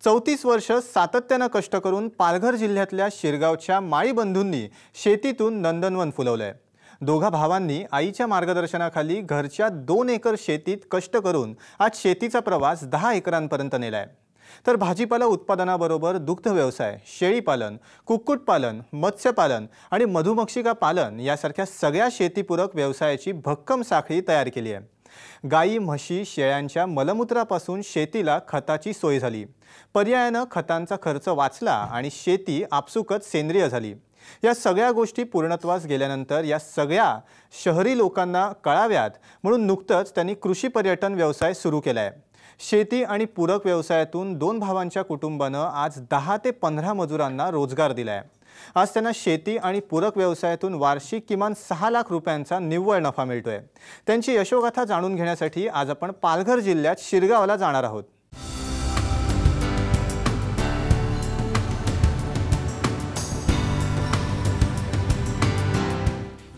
34 वर्ष सातत्यानं कष्ट करून पालघर जिल्ह्यातल्या शिरगावच्या माळी बंधूंनी शेतीतून नंदनवन फुलवलंय। दोघा भावांनी आईच्या मार्गदर्शनाखाली घरच्या 2 एकर शेतीत कष्ट करून आज शेतीचा प्रवास 10 एकरांपर्यंत नेलाय। तर भाजीपाला उत्पादनाबरोबर दुग्ध व्यवसाय, शेळीपालन, कुक्कुटपालन, मत्स्यपालन आणि मधुमक्षिका पालन यासारख्या सगळ्या शेतीपूरक व्यवसायाची भक्कम साखळी तयार केली आहे। गाई, म्हशी, शेळ्यांच्या मलमूत्रापासून शेतीला खताची सोय झाली। पर्यायाने खतांचा खर्च वाचला आणि शेती आपसुकच सेंद्रिय झाली। या सगळ्या गोष्टी पूर्णत्वास गेल्यानंतर या सगळ्या शहरी लोकांना कळाव्यात म्हणून नुकतंच त्यांनी कृषी पर्यटन व्यवसाय सुरू केलाय। शेती आणि पूरक व्यवसायातून 2 भावांच्या कुटुंबानं आज 10 ते 15 मजुरांना रोजगार दिलाय। आज त्यांना शेती आणि पूरक व्यवसायातून वार्षिक किमान 6 लाख रुपयांचा निव्वळ नफा मिळतोय। त्यांची यशोगाथा जाणून घेण्यासाठी आज आपण पालघर जिल्ह्यात शिरगावला जाणार आहोत।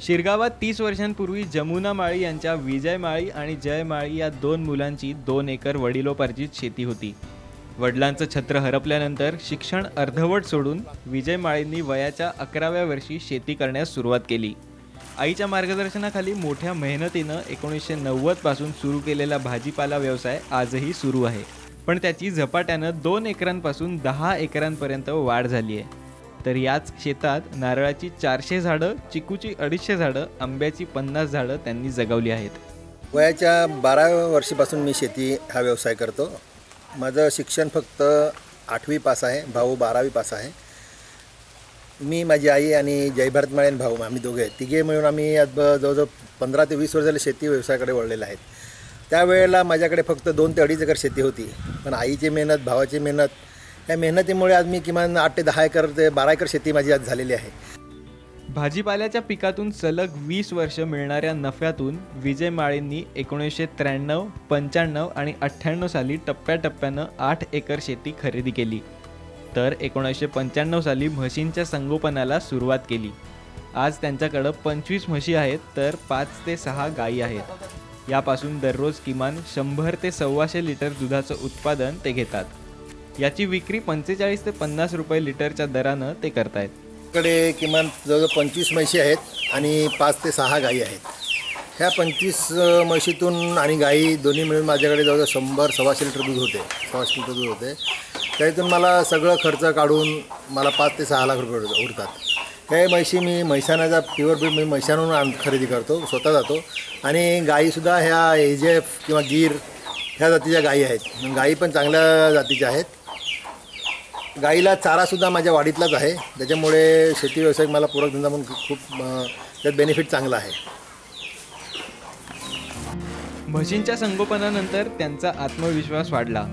शिरगावात 30 वर्षांपूर्वी जमुना माळी यांच्या विजय माळी आणि जय माळी या 2 मुलांची 2 एकर वडिलोपार्जित शेती होती। वडिलांचं छत्र हरपल्यानंतर शिक्षण अर्धवट सोडून विजय माळींनी वयाच्या 11व्या वर्षी शेती करण्यास सुरुवात केली। आईच्या मार्गदर्शनाखाली मोठ्या मेहनतीनं 1990 पासून सुरू केलेला भाजीपाला व्यवसाय आजही सुरू आहे, पण त्याची झपाट्यानं 2 एकरांपासून 10 एकरांपर्यंत वाढ झाली आहे। तर याच शेतात नारळाची 400 झाडं, चिकूची 250 झाडं, आंब्याची 50 झाडं त्यांनी जगवली आहेत। वयाच्या 12व्या वर्षीपासून मी शेती हा व्यवसाय करतो। माझं शिक्षण फक्त 8वी पास आहे, भाऊ 12वी पास आहे। मी, माझी आई आणि जयभारत माळे भाऊ आम्ही दोघे तिघे मिळून आम्ही आज जवळजवळ 15 ते 20 वर्ष झाले शेती व्यवसायाकडे वळलेले आहेत। त्यावेळेला माझ्याकडे फक्त 2 ते 2.5 एकर शेती होती, पण आईची मेहनत, भावाची मेहनत, या मेहनतीमुळे आज मी किमान 8 ते 10 एकर ते 12 एकर शेती माझी आज झालेली आहे। भाजीपाल्याच्या पिकातून सलग 20 वर्ष मिळणाऱ्या नफ्यातून विजय माळींनी 1993, 95 आणि 98 साली टप्प्याटप्प्यानं 8 एकर शेती खरेदी केली। तर 1995 साली म्हशींच्या संगोपनाला सुरुवात केली। आज त्यांच्याकडं 25 म्हशी आहेत, तर 5 ते 6 गायी आहेत। यापासून दररोज किमान 100 ते 125 लिटर दुधाचं उत्पादन ते घेतात। याची विक्री 45 ते 50 रुपये लिटरच्या दरानं ते करतायत। कडे किमान जवळजवळ 25 म्हशी आहेत आणि 5 ते 6 गायी आहेत। ह्या 25 म्हशीतून आणि गायी दोन्ही मिळून माझ्याकडे जवळजवळ 100-125 लिटर दूध होते, 125 लिटर दूध होते। त्यातून मला सगळं खर्च काढून मला 5 ते 6 लाख रुपये उरतात। हे म्हशी मी म्हैसाणाचा प्युअर ब्रीड मी म्हैसाणहून खरेदी करतो, स्वतः जातो। आणि गायीसुद्धा ह्या AJF किंवा गीर ह्या जातीच्या गायी आहेत। गायी पण चांगल्या जातीच्या आहेत। गाईला चारासुद्धा माझ्या वाडीतलाच आहे, त्याच्यामुळे शेती व्यवसाय मला पूरक धंदा म्हणून खूप त्यात बेनिफिट चांगला आहे। म्हशींच्या संगोपनानंतर त्यांचा आत्मविश्वास वाढला।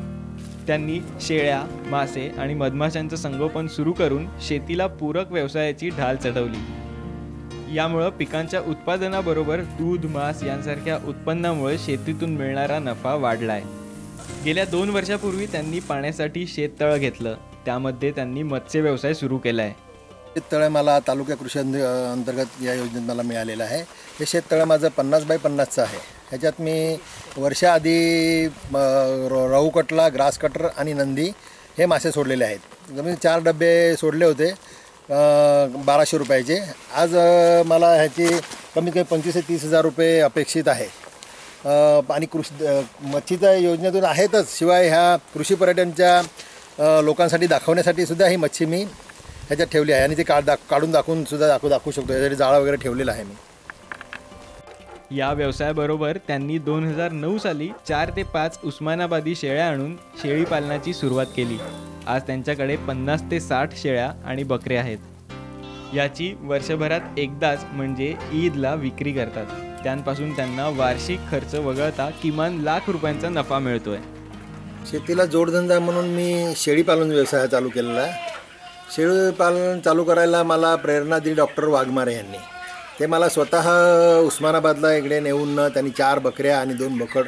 त्यांनी शेळ्या, मासे आणि मधमाशांचं संगोपन सुरू करून शेतीला पूरक व्यवसायाची ढाल चढवली। यामुळे पिकांच्या उत्पादनाबरोबर दूध, मांस यांसारख्या उत्पन्नामुळे शेतीतून मिळणारा नफा वाढलाय। गेल्या 2 वर्षापूर्वी त्यांनी पाण्यासाठी शेततळं घेतलं, त्यामध्ये त्यांनी मत्स्य व्यवसाय सुरू केला आहे। शेततळं मला तालुका कृषी अंतर्गत या योजनेत मला मिळालेलं आहे। हे शेततळं माझं 50 बाय 50चं आहे। ह्याच्यात मी वर्षाआधी रहू कटला, ग्रास कटर आणि नंदी हे मासे सोडलेले आहेत। मी 4 डबे सोडले होते 1200 रुपयाचे। आज मला ह्याची कमीत कमी 25 ते 30 हजार रुपये अपेक्षित आहे। आणि मच्छीच्या योजनेतून आहेतच, शिवाय ह्या कृषी पर्यटनच्या लोकांसाठी दाखवण्यासाठी सुद्धा ही मच्छी मी ह्याच्यात ठेवली आहे आणि ते काढून दाखवून सुद्धा दाखवू शकतो। यासाठी जाळं वगैरे ठेवलेलं आहे मी। या व्यवसायाबरोबर त्यांनी 2009 साली 4 ते 5 उस्मानाबादी शेळ्या आणून शेळी पालनाची सुरुवात केली। आज त्यांच्याकडे 50 ते 60 शेळ्या आणि बकरे आहेत। याची वर्षभरात एकदाच म्हणजे ईदला विक्री करतात। त्यांपासून त्यांना वार्षिक खर्च वगळता किमान लाख रुपयांचा नफा मिळतोय। शेतीला जोडधंदा म्हणून मी शेळीपालन व्यवसाय चालू केलेला आहे। शेळीपालन चालू करायला मला प्रेरणा दिली डॉक्टर वाघमारे यांनी। ते मला स्वतः उस्मानाबादला इकडे नेऊन त्यांनी 4 बकऱ्या आणि 2 बोकड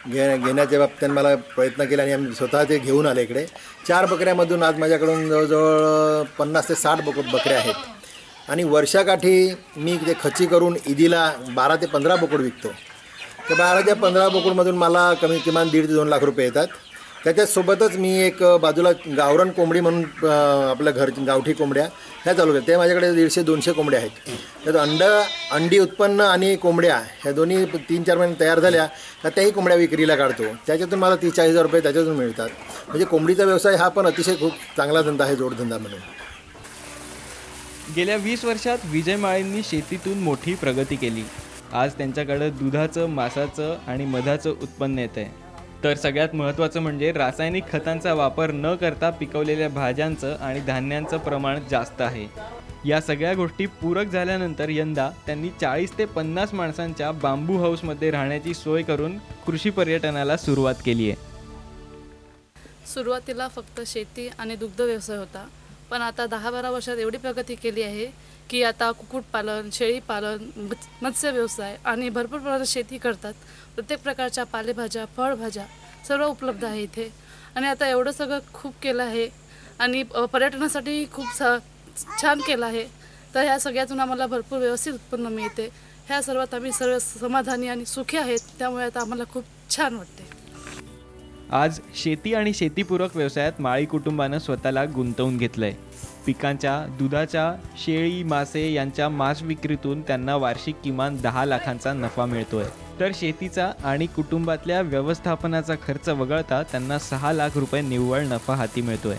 घेण्याच्या बाबतीत मला प्रयत्न केला आणि आम्ही स्वतः ते घेऊन आले इकडे। 4 बकऱ्यामधून आज माझ्याकडून जवळजवळ 50 ते 60 बकऱ्या आहेत आणि वर्षाकाठी मी ते खच्ची करून ईदीला 12 ते 15 बोकड विकतो। तर 12 ते 15 बोकडमधून मला किमान 1.5 ते 2 लाख रुपये येतात। त्याच्यासोबतच मी एक बाजूला गावरान कोंबडी म्हणून आपल्या गावठी कोंबड्या ह्या चालू केल्या. ते माझ्याकडे 150-200 कोंबड्या आहेत. त्यात अंडी उत्पन्न आणि कोंबड्या ह्या दोन्ही 3-4 महिने तयार झाल्या का त्याही कोंबड्या विक्रीला काढतो. त्याच्यातून मला 30-40 रुपये त्याच्यातून मिळतात. म्हणजे कोंबडीचा व्यवसाय हा पण अतिशय खूप चांगला धंदा आहे, जोडधंदा म्हणून. गेल्या 20 वर्षात विजय माळींनी शेतीतून मोठी प्रगती केली. आज त्यांच्याकडे दुधाचं, मांसाचं आणि मधाचं उत्पन्न येत आहे. तर सगळ्यात महत्त्वाचं म्हणजे रासायनिक खतांचा वापर न करता पिकवलेल्या भाज्यांचं आणि धान्यांचं प्रमाण जास्त आहे. या सगळ्या गोष्टी पूरक झाल्यानंतर यंदा त्यांनी 40 ते 50 माणसांच्या बांबू हाऊसमध्ये राहण्याची सोय करून कृषी पर्यटनाला सुरुवात केली आहे. सुरुवातीला फक्त शेती आणि दुग्ध व्यवसाय होता, पण आता 10-12 वर्षात एवढी प्रगती केली आहे की आता कुक्कुटपालन, शेळीपालन, मत्स्य व्यवसाय आणि भरपूर प्रमाणात शेती करतात. प्रत्येक प्रकारच्या पालेभाज्या, फळभाज्या सर्व उपलब्ध आहे इथे. आणि आता एवढं सगळं खूप केलं आहे आणि पर्यटनासाठी खूप छान केलं आहे. तर ह्या सगळ्यातून आम्हाला भरपूर व्यवस्थित उत्पन्न मिळते. ह्या सर्वात आम्ही सर्व समाधानी आणि सुखी आहेत. त्यामुळे आता आम्हाला खूप छान वाटते. आज शेती आणि शेतीपूरक व्यवसायात माळी कुटुंबानं स्वतःला गुंतवून घेतलंय. पिकांच्या, दुधाच्या, शेळी, मासे यांच्या मांस विक्रीतून त्यांना वार्षिक किमान 10 लाखांचा नफा मिळतोय. तर शेतीचा आणि कुटुंबातल्या व्यवस्थापनाचा खर्च वगळता त्यांना 6 लाख रुपये निव्वळ नफा हाती मिळतोय.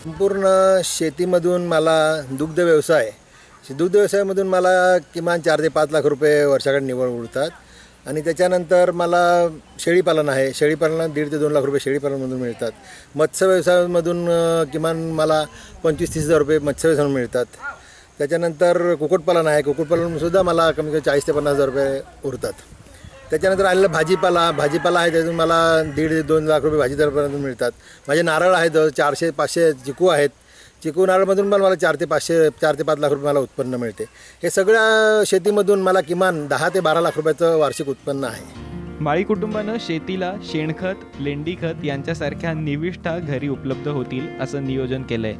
संपूर्ण शेतीमधून मला दुग्ध व्यवसायामधून मला किमान 4 ते 5 लाख रुपये वर्षाकडे निव्वळ उरतात. आणि त्याच्यानंतर मला शेळीपालन आहे. शेळीपालनात 1.5 ते 2 लाख रुपये शेळीपालनमधून मिळतात. मत्स्य व्यवसायामधून किमान मला 25-30 हजार रुपये मत्स्य व्यवसायामधून मिळतात. त्याच्यानंतर कुक्कुटपालन आहे. कुक्कुटपालनसुद्धा मला कमी कमी 40 ते 50 हजार रुपये उरतात. त्याच्यानंतर आलेला भाजीपाला आहे. त्यातून मला 1.5 ते 2 लाख रुपये भाजीपाल्यामधून मिळतात. माझे नारळ आहेत, 400-500 चिकू आहेत. चिकू नारळमधून पण मला 4 ते 5 लाख रुपये मला उत्पन्न मिळते. हे सगळ्या शेतीमधून मला किमान 10 ते 12 लाख रुपयाचं वार्षिक उत्पन्न आहे. माळी कुटुंबानं शेतीला शेणखत, लेंडीखत यांच्यासारख्या निविष्ठा घरी उपलब्ध होतील असं नियोजन केलंय.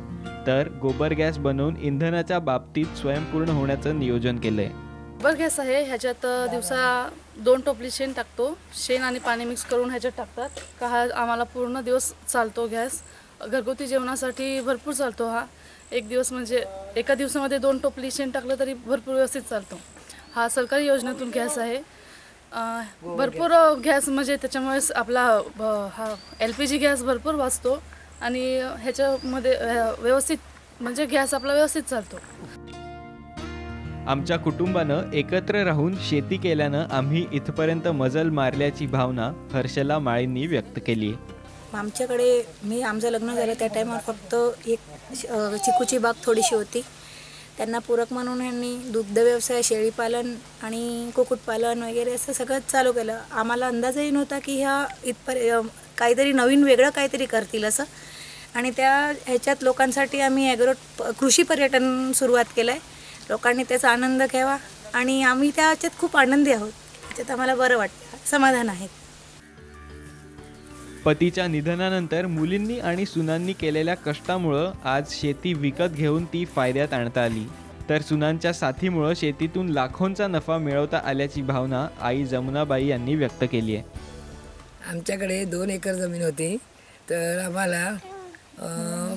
तर गोबर गॅस बनवून इंधनाच्या बाबतीत स्वयंपूर्ण होण्याचं नियोजन केलंय. गोबर गॅस आहे. ह्याच्यात दिवसा 2 टोपली शेण टाकतो. शेण आणि पाणी मिक्स करून ह्याच्यात टाकतात का हा आम्हाला पूर्ण दिवस चालतो गॅस. घरगुती जेवणासाठी भरपूर चालतो हा. एक दिवस म्हणजे एका दिवसामध्ये 2 टोपली शेण टाकलं तरी भरपूर व्यवस्थित चालतो. हा सरकारी योजनेतून गॅस आहे. भरपूर गॅस म्हणजे त्याच्यामुळे आपला हा LPG गॅस भरपूर वाचतो आणि ह्याच्यामध्ये व्यवस्थित म्हणजे गॅस आपला व्यवस्थित चालतो. आमच्या कुटुंबानं एकत्र राहून शेती केल्यानं आम्ही इथपर्यंत मजल मारल्याची भावना हर्षला माळींनी व्यक्त केली. आमच्याकडे आमचं लग्न झालं त्या टायमावर फक्त एक चिकूची बाग थोडीशी होती. त्यांना पूरक म्हणून यांनी दुग्ध व्यवसाय, शेळीपालन आणि कुक्कुटपालन वगैरे असं सगळं चालू केलं. आम्हाला अंदाजही नव्हता की काहीतरी नवीन वेगळं काहीतरी करतील असं. आणि ह्याच्यात लोकांसाठी आम्ही कृषी पर्यटन सुरुवात केलं आहे. लोकांनी त्याचा आनंद घ्यावा आणि आम्ही त्याच्यात खूप आनंदी आहोत. त्याच्यात आम्हाला बरं वाटतं, समाधान आहे. पतीच्या निधनानंतर मुलींनी आणि सुनांनी केलेल्या कष्टामुळं आज शेती विकत घेऊन ती फायद्यात आणता आली. तर सुनांच्या साथीमुळं शेतीतून लाखोंचा नफा मिळवता आल्याची भावना आई जमुनाबाई यांनी व्यक्त केली आहे. आमच्याकडे 2 एकर जमीन होती. तर आम्हाला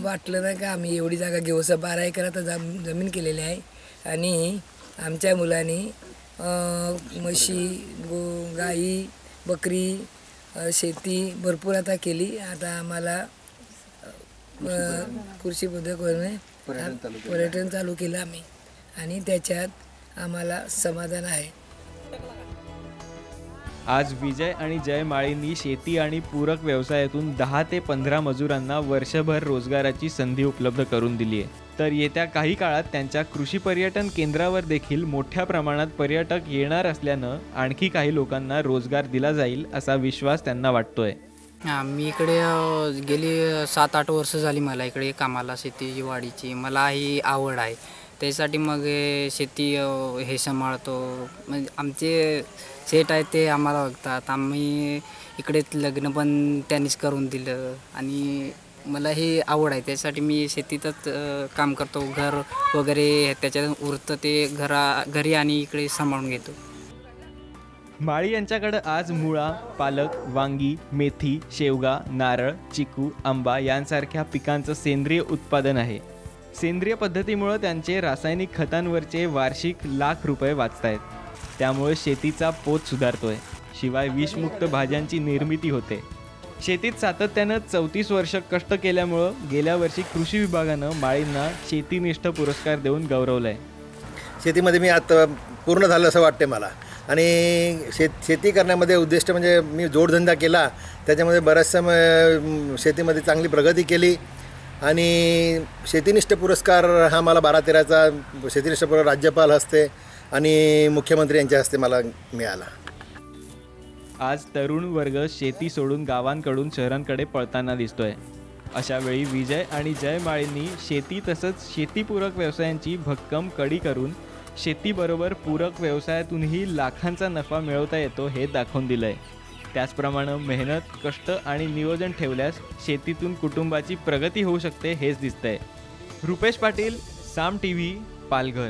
वाटलं नाही का आम्ही एवढी जागा घेऊ. 12 एकर आता जमीन केलेली आहे. आणि आमच्या मुलांनी म्हशी, गाई, बकरी, शेती भरपूर आता केली. आता आम्हाला कृषी पद्धतीने पर्यटन चालू केलं आम्ही आणि त्याच्यात आम्हाला समाधान आहे. आज विजय आणि जय माळींनी शेती आणि पूरक व्यवसायातून 10 ते 15 मजुरांना वर्षभर रोजगाराची संधी उपलब्ध करून दिली आहे. तर येत्या काही काळात त्यांच्या कृषी पर्यटन केंद्रावर देखील मोठ्या प्रमाणात पर्यटक येणार असल्यानं आणखी काही लोकांना रोजगार दिला जाईल असा विश्वास त्यांना वाटतोय. मी इकडे गेली 7-8 वर्ष झाली मला इकडे कामाला, शेतीची वाडीची. मला ही आवड आहे. त्यासाठी मग शेती हे सांभाळतो. म्हणजे आमचे सेट आहे ते आम्हाला बघतात. आम्ही इकडे लग्न पण त्यांनीच करून दिलं आणि मला ही आवड आहे. त्यासाठी मी शेतीतच काम करतो. घर वगैरे त्याच्यात उरतं ते घरी आणि इकडे सांभाळून घेतो. माळी यांच्याकडे आज मुळा, पालक, वांगी, मेथी, शेवगा, नारळ, चिकू, आंबा यांसारख्या पिकांचं सेंद्रिय उत्पादन आहे. सेंद्रिय पद्धतीमुळे त्यांचे रासायनिक खतांवरचे वार्षिक लाख रुपये वाचतायत. त्यामुळे शेतीचा पोत सुधारतोय. शिवाय विषमुक्त भाज्यांची निर्मिती होते. शेतीत सातत्यानं 34 वर्ष कष्ट केल्यामुळं गेल्या वर्षी कृषी विभागानं माळींना शेतीनिष्ठ पुरस्कार देऊन गौरवलं आहे. शेतीमध्ये मी आता पूर्ण झालं असं वाटते मला. आणि शेती करण्यामध्ये उद्दिष्ट म्हणजे मी जोडधंदा केला, त्याच्यामध्ये बऱ्याचशा शेतीमध्ये चांगली प्रगती केली. आणि शेतीनिष्ठ पुरस्कार हा मला 12-13चा शेतीनिष्ठ पुरस्कार राज्यपाल हस्ते आणि मुख्यमंत्री यांच्या हस्ते मला मिळाला. आज तरुण वर्ग शेती सोडून गावांकडून शहरांकडे पळताना दिसतोय. अशा वेळी विजय आणि जय माळींनी शेती तसंच शेतीपूरक व्यवसायांची भक्कम कडी करून शेतीबरोबर पूरक व्यवसायातूनही लाखांचा नफा मिळवता येतो हे दाखवून दिलंय. त्याचप्रमाणे मेहनत, कष्ट आणि नियोजन ठेवल्यास शेतीतून कुटुंबाची प्रगती होऊ शकते हेच दिसतंय. रुपेश पाटील, साम TV, पालघर.